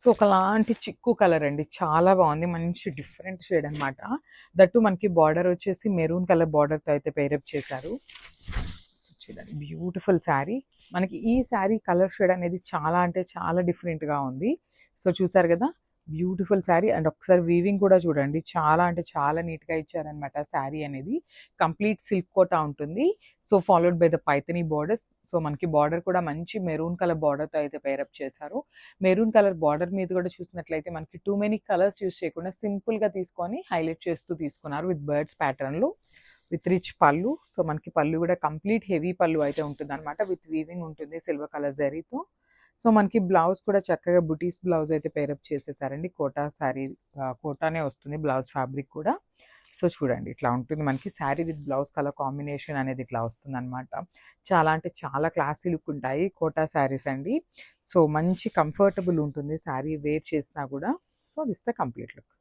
So ఒకలాంటి చిక్కు colour అండి, చాలా బాగుంది, మంచి డిఫరెంట్ షేడ్ అనమాట. దట్టు మనకి బార్డర్ వచ్చేసి మెరూన్ కలర్ బార్డర్తో అయితే పేరప్ చేశారు. సో చూడండి బ్యూటిఫుల్ శారీ. మనకి ఈ శారీ కలర్ షేడ్ అనేది చాలా అంటే చాలా డిఫరెంట్గా ఉంది. సో చూసారు కదా, బ్యూటిఫుల్ శారీ. అండ్ ఒకసారి వీవింగ్ కూడా చూడండి, చాలా అంటే చాలా నీట్గా ఇచ్చారనమాట. శారీ అనేది కంప్లీట్ సిల్క్ కోటా ఉంటుంది. So followed by the Paithani borders. So మనకి బార్డర్ కూడా మంచి మెరూన్ కలర్ బార్డర్తో అయితే పేరప్ చేశారు. మెరూన్ కలర్ బార్డర్ మీద కూడా చూసినట్లయితే మనకి టూ మెనీ కలర్స్ యూస్ చేయకుండా సింపుల్గా తీసుకొని హైలైట్ చేస్తూ తీసుకున్నారు విత్ బర్డ్స్ ప్యాటర్న్లు, విత్ రిచ్ పళ్ళు. సో మనకి పళ్ళు కూడా కంప్లీట్ హెవీ పళ్ళు అయితే ఉంటుంది అనమాట, విత్ వీవింగ్ ఉంటుంది సిల్వర్ కలర్ జరీతో. సో మనకి బ్లౌజ్ కూడా చక్కగా బుటీస్ బ్లౌజ్ అయితే పేరప్ చేసేసారండి. కోటా శారీ, కోటానే వస్తుంది బ్లౌజ్ ఫ్యాబ్రిక్ కూడా. సో చూడండి ఇట్లా ఉంటుంది మనకి sari with blouse colour combination అనేది ఇట్లా వస్తుంది అనమాట. చాలా అంటే చాలా క్లాసీ లుక్ ఉంటాయి కోటా శారీస్ అండి. సో మంచి కంఫర్టబుల్ ఉంటుంది శారీ వేర్ చేసినా కూడా. So this the complete look.